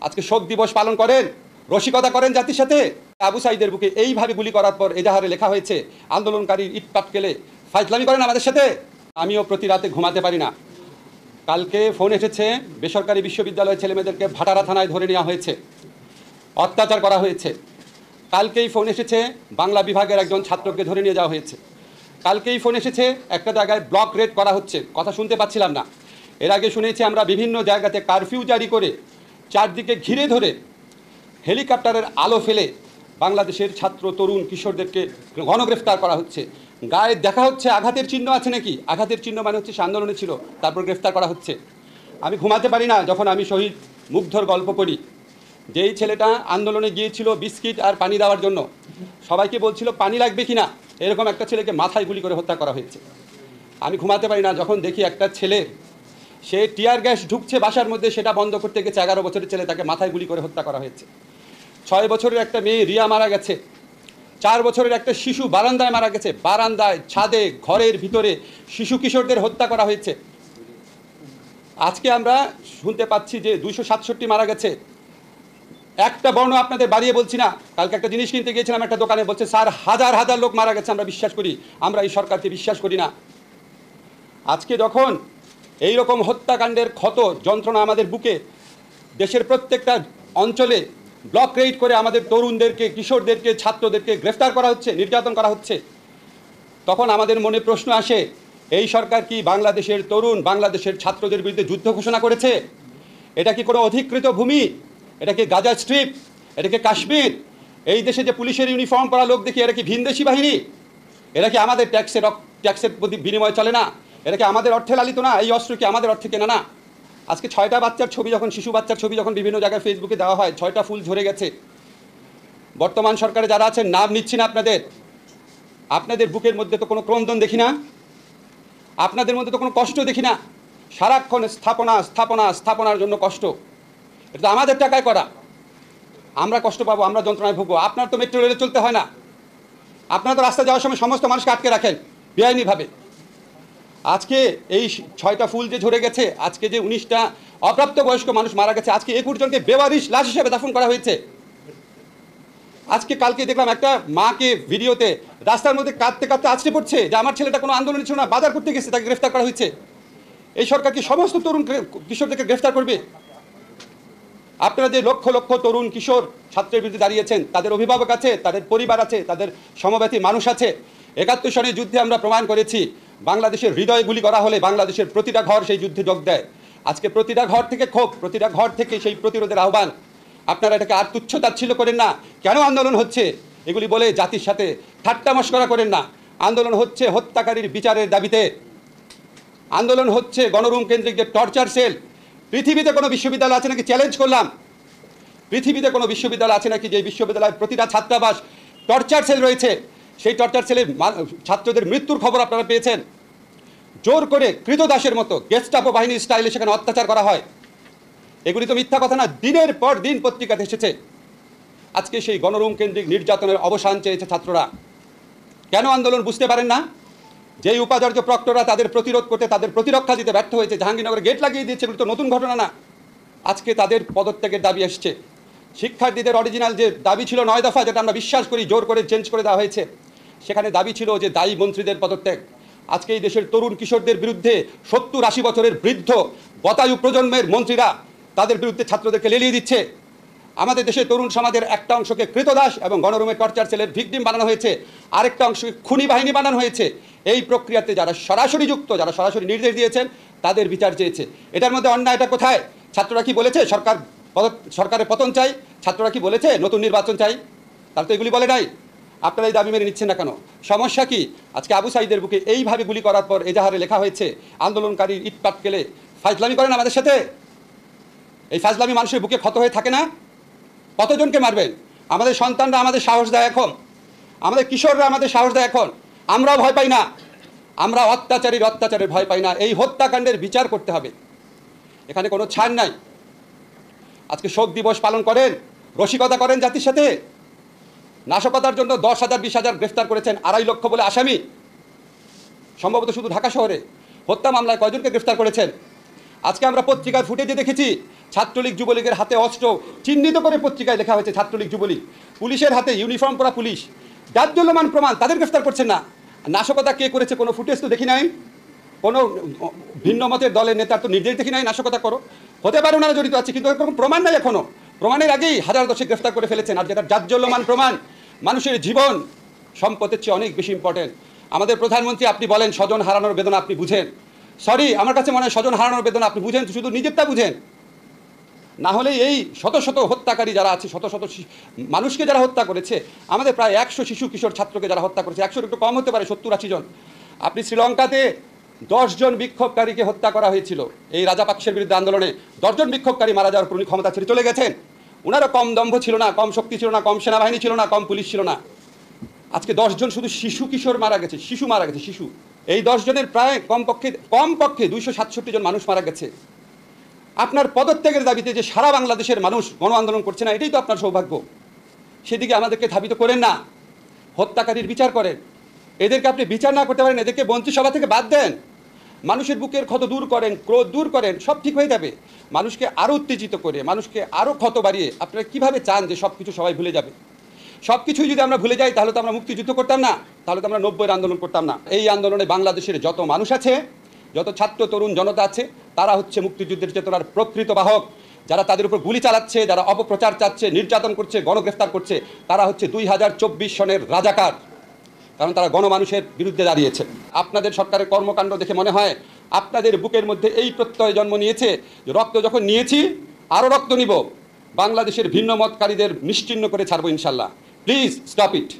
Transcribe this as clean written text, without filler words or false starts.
আজকে শোক দিবস পালন করেন, রসিকতা করেন জাতির সাথে। আবু সাঈদের বুকে এইভাবে গুলি করার পর এজাহারে লেখা হয়েছে আন্দোলনকারী ইট পাটকেলে ফাইজলামি করেন আমাদের সাথে। আমিও প্রতি রাতে ঘুমাতে পারি না। কালকে ফোন এসেছে, বেসরকারি বিশ্ববিদ্যালয়ের ছেলেমেয়েদেরকে ভাটারা থানায় ধরে নেওয়া হয়েছে, অত্যাচার করা হয়েছে। কালকেই ফোন এসেছে বাংলা বিভাগের একজন ছাত্রকে ধরে নিয়ে যাওয়া হয়েছে। কালকেই ফোন এসেছে একটা জায়গায় ব্লক রেড করা হচ্ছে, কথা শুনতে পাচ্ছিলাম না। এর আগে শুনেছি আমরা বিভিন্ন জায়গাতে কারফিউ জারি করে চারদিকে ঘিরে ধরে হেলিকপ্টারের আলো ফেলে বাংলাদেশের ছাত্র তরুণ কিশোরদেরকে গণগ্রেফতার করা হচ্ছে। গায়ে দেখা হচ্ছে আঘাতের চিহ্ন আছে নাকি, আঘাতের চিহ্ন মানে হচ্ছে সে আন্দোলনে ছিল, তারপর গ্রেফতার করা হচ্ছে। আমি ঘুমাতে পারি না যখন আমি শহীদ মুগ্ধর গল্প পড়ি। যেই ছেলেটা আন্দোলনে গিয়েছিল বিস্কিট আর পানি দেওয়ার জন্য, সবাইকে বলছিল পানি লাগবে কিনা, এরকম একটা ছেলেকে মাথায় গুলি করে হত্যা করা হয়েছে। আমি ঘুমাতে পারি না যখন দেখি একটা ছেলে, সে টিয়ার গ্যাস ঢুকছে বাসার মধ্যে, সেটা বন্ধ করতে গেছে 11 বছরের ছেলে, তাকে মাথায় গুলি করে হত্যা করা হয়েছে। 6 বছরের একটা মেয়ে রিয়া মারা গেছে। 4 বছরের একটা শিশু বারান্দায় মারা গেছে, বারান্দায়, ছাদে, ঘরের ভিতরে শিশু কিশোরদের হত্যা করা হয়েছে। আজকে আমরা শুনতে পাচ্ছি যে 267 মারা গেছে। একটা বর্ণ আপনাদের বাড়িয়ে বলছি না। কালকে একটা জিনিস কিনতে গিয়েছিলাম একটা দোকানে, বলছে স্যার হাজার হাজার লোক মারা গেছে, আমরা বিশ্বাস করি, আমরা এই সরকারকে বিশ্বাস করি না। আজকে যখন এই রকম হত্যাকাণ্ডের ক্ষত যন্ত্রণা আমাদের বুকে, দেশের প্রত্যেকটা অঞ্চলে ব্লক রেড করে আমাদের তরুণদেরকে, কিশোরদেরকে, ছাত্রদেরকে গ্রেফতার করা হচ্ছে, নির্যাতন করা হচ্ছে, তখন আমাদের মনে প্রশ্ন আসে, এই সরকার কি বাংলাদেশের তরুণ, বাংলাদেশের ছাত্রদের বিরুদ্ধে যুদ্ধ ঘোষণা করেছে? এটা কি কোনো অধিকৃত ভূমি? এটা কি গাজা স্ট্রিপ? এটা কি কাশ্মীর? এই দেশে যে পুলিশের ইউনিফর্ম পরা লোক দেখি, এরা কি ভিনদেশি বাহিনী? এরা কি আমাদের ট্যাক্সের বিনিময়ে চলে না? এরা কি আমাদের অর্থে লালিত না? এই অস্ত্র কি আমাদের অর্থে কেনা না? আজকে 6টা বাচ্চার ছবি যখন, শিশু বাচ্চার ছবি যখন বিভিন্ন জায়গায় ফেসবুকে দেওয়া হয়, 6টা ফুল ঝরে গেছে। বর্তমান সরকারে যারা আছেন, নাম নিচ্ছি না আপনাদের বুকের মধ্যে তো কোনো ক্রন্দন দেখি না, আপনাদের মধ্যে তো কোনো কষ্ট দেখি না। সারাক্ষণ স্থাপনা স্থাপনা স্থাপনার জন্য কষ্ট। এটা তো আমাদের টাকায় করা, আমরা কষ্ট পাবো, আমরা যন্ত্রণায় ভুগবো। আপনার তো মেট্রো রেলে চলতে হয় না, আপনারা তো রাস্তা যাওয়ার সময় সমস্ত মানুষকে আটকে রাখেন বেআইনিভাবে। আজকে এই 6টা ফুল যে ঝরে গেছে, আজকে যে 19টা অপ্রাপ্তবয়স্ক মানুষ মারা গেছে, আজকে 21 জনকে বেওয়ারিশ লাশ হিসেবে দাফন করা হয়েছে। আজকে কালকে দেখলাম একটা মাকে ভিডিওতে রাস্তার মধ্যে কাঁদতে কাঁদতে আছড়ে পড়ছে যে আমার ছেলেটা কোনো আন্দোলন ছিল না, বাজার করতে গেছে, তাকে গ্রেফতার করা হয়েছে। এই সরকার কি সমস্ত তরুণ কিশোরদেরকে গ্রেফতার করবে? আপনারা যে লক্ষ লক্ষ তরুণ কিশোর ছাত্রের বিরুদ্ধে দাঁড়িয়েছেন, তাদের অভিভাবক আছে, তাদের পরিবার আছে, তাদের সমব্যথী মানুষ আছে। 71 সনের যুদ্ধে আমরা প্রমাণ করেছি, বাংলাদেশের হৃদয়ে গুলি করা হলে বাংলাদেশের প্রতিটা ঘর সেই যুদ্ধে যোগ দেয়। আজকে প্রতিটা ঘর থেকে ক্ষোভ, প্রতিটা ঘর থেকে সেই প্রতিরোধের আহ্বান। আপনারা এটাকে আর তুচ্ছ-তাচ্ছিল্য করেন না। কেন আন্দোলন হচ্ছে এগুলি বলে জাতির সাথে ঠাট্টা মশকরা করেন না। আন্দোলন হচ্ছে হত্যাকারীর বিচারের দাবিতে, আন্দোলন হচ্ছে গণরুম কেন্দ্রিক যে টর্চার সেল। পৃথিবীতে কোনো বিশ্ববিদ্যালয় আছে নাকি, চ্যালেঞ্জ করলাম, পৃথিবীতে কোনো বিশ্ববিদ্যালয় আছে নাকি যে বিশ্ববিদ্যালয়ের প্রতিটা ছাত্রাবাস টর্চার সেল রয়েছে? সেই টর্চার সেলে ছাত্রদের মৃত্যুর খবর আপনারা পেয়েছেন। জোর করে কৃতদাসের মতো গেস্টাপো বাহিনীর স্টাইলে সেখানে অত্যাচার করা হয়। এগুলি তো মিথ্যা কথা না, দিনের পর দিন পত্রিকাতে এসেছে। আজকে সেই গণরুম কেন্দ্রিক নির্যাতনের অবসান চেয়েছে ছাত্ররা। কেন আন্দোলন বুঝতে পারেন না? যেই উপাচার্য প্রক্টররা তাদের প্রতিরোধ করতে, তাদের প্রতিরক্ষা দিতে ব্যর্থ হয়েছে, জাহাঙ্গীরনগরে গেট লাগিয়ে দিয়েছে, এগুলো তো নতুন ঘটনা না। আজকে তাদের পদত্যাগের দাবি আসছে। শিক্ষার্থীদের অরিজিনাল যে দাবি ছিল 9 দফা, যেটা আমরা বিশ্বাস করি জোর করে চেঞ্জ করে দেওয়া হয়েছে, সেখানে দাবি ছিল যে দায়ী মন্ত্রীদের পদত্যাগ। আজকে এই দেশের তরুণ কিশোরদের বিরুদ্ধে 70-80 বছরের বৃদ্ধ বতায়ু প্রজন্মের মন্ত্রীরা তাদের বিরুদ্ধে ছাত্রদেরকে লেলিয়ে দিচ্ছে। আমাদের দেশের তরুণ সমাজের একটা অংশকে কৃতদাস এবং গণরুমের টর্চার সেলের ভিকটিম বানানো হয়েছে, আরেকটা অংশকে খুনি বাহিনী বানানো হয়েছে। এই প্রক্রিয়াতে যারা সরাসরি যুক্ত, যারা সরাসরি নির্দেশ দিয়েছেন, তাদের বিচার চেয়েছে। এটার মধ্যে অন্যায়টা কোথায়? ছাত্ররা কি বলেছে সরকারের পতন চাই? ছাত্ররা কি বলেছে নতুন নির্বাচন চাই? তারা তো এগুলি বলে নাই। আপনারা এই দাবি মেনে নিচ্ছেন না কেন? সমস্যা কি? আজকে আবু সাঈদের বুকে এইভাবে গুলি করার পর এজাহারে লেখা হয়েছে আন্দোলনকারী ইট পাটকেলে ফাইজলামি করেন আমাদের সাথে। এই ফাইজলামি মানুষের বুকে ক্ষত হয়ে থাকে না? কতজনকে মারবেন? আমাদের সন্তানরা আমাদের সাহস দেয় এখন, আমাদের কিশোররা আমাদের সাহস দেয় এখন। আমরাও ভয় পাই না, আমরা অত্যাচারের ভয় পাই না। এই হত্যাকাণ্ডের বিচার করতে হবে, এখানে কোনো ছাড় নাই। আজকে শোক দিবস পালন করেন, রসিকতা করেন জাতির সাথে। নাশকতার জন্য 10,000 20,000 গ্রেফতার করেছেন, 2.5 লক্ষ বলে আসামি, সম্ভবত শুধু ঢাকা শহরে। হত্যা মামলায় কয়জনকে গ্রেফতার করেছেন? আজকে আমরা পত্রিকার ফুটেজে দেখেছি ছাত্রলীগ যুবলীগের হাতে অস্ত্র চিহ্নিত করে পত্রিকায় লেখা হয়েছে ছাত্রলীগ যুবলীগ, পুলিশের হাতে ইউনিফর্ম পরা পুলিশ, জাজ্জল্যমান প্রমাণ, তাদের গ্রেফতার করছেন না। নাশকতা কে করেছে কোনো ফুটেজ তো দেখি নাই, কোনো ভিন্ন মতের দলের নেতার তো নির্দেশ দেখি নাই নাশকতা করো, হতে পারে ওনারা জড়িত আছে, কিন্তু কোনো প্রমাণ নাই এখনো। প্রমাণের আগেই হাজার দশেক গ্রেফতার করে ফেলেছেন। আর যেটা জাজ্জল্যমান প্রমাণ, মানুষের জীবন সম্পদের চেয়ে অনেক বেশি ইম্পর্টেন্ট। আমাদের প্রধানমন্ত্রী আপনি বলেন স্বজন হারানোর বেদনা আপনি বুঝেন, সরি আমার কাছে মনে হয় স্বজন হারানোর বেদনা আপনি বুঝেন, শুধু নিজেরটা বুঝেন। না হলে এই শত শত হত্যাকারী যারা আছে, শত শত মানুষকে যারা হত্যা করেছে, আমাদের প্রায় 100 শিশু কিশোর ছাত্রকে যারা হত্যা করেছে, 100 একটু কম হতে পারে, 70-80 জন। আপনি শ্রীলঙ্কাতে 10 জন বিক্ষোভকারীকে হত্যা করা হয়েছিল এই রাজাপাকসের বিরুদ্ধে আন্দোলনে। 10 জন বিক্ষোভকারী মারা যাওয়ার পর উনি ক্ষমতা ছেড়ে চলে গেছেন। ওনারও কম দম্ভ ছিল না, কম শক্তি ছিল না, কম সেনাবাহিনী ছিল না, কম পুলিশ ছিল না। আজকে 10 জন শুধু শিশু কিশোর মারা গেছে, শিশু মারা গেছে, শিশু। এই 10 জনের প্রায় কমপক্ষে 267 জন মানুষ মারা গেছে। আপনার পদত্যাগের দাবিতে যে সারা বাংলাদেশের মানুষ গণ আন্দোলন করছে না, এটাই তো আপনার সৌভাগ্য। সেদিকে আমাদেরকে ধাবিত করেন না, হত্যাকারীর বিচার করেন। এদেরকে আপনি বিচার না করতে পারেন, এদেরকে মন্ত্রিসভা থেকে বাদ দেন, মানুষের বুকের ক্ষত দূর করেন, ক্রোধ দূর করেন, সব ঠিক হয়ে যাবে। মানুষকে আরও উত্তেজিত করে, মানুষকে আরও ক্ষত বাড়িয়ে আপনারা কীভাবে চান যে সব কিছু সবাই ভুলে যাবে? সব কিছুই যদি আমরা ভুলে যাই তাহলে তো আমরা মুক্তিযুদ্ধ করতাম না, তাহলে তো আমরা 90-এর আন্দোলন করতাম না। এই আন্দোলনে বাংলাদেশের যত মানুষ আছে, যত ছাত্র তরুণ জনতা আছে, তারা হচ্ছে মুক্তিযুদ্ধের চেতনার প্রকৃত বাহক। যারা তাদের উপর গুলি চালাচ্ছে, যারা অপপ্রচার চাচ্ছে, নির্যাতন করছে, গণগ্রেফতার করছে, তারা হচ্ছে 2024 সনের রাজাকার। কারণ তারা গণমানুষের বিরুদ্ধে দাঁড়িয়েছে। আপনাদের সরকারের কর্মকাণ্ড দেখে মনে হয় আপনাদের বুকের মধ্যে এই প্রত্যয় জন্ম নিয়েছে যে রক্ত যখন নিয়েছি আরও রক্ত নিব, বাংলাদেশের ভিন্ন মতকারীদের নিশ্চিহ্ন করে ছাড়বো ইনশাল্লাহ। Please stop it.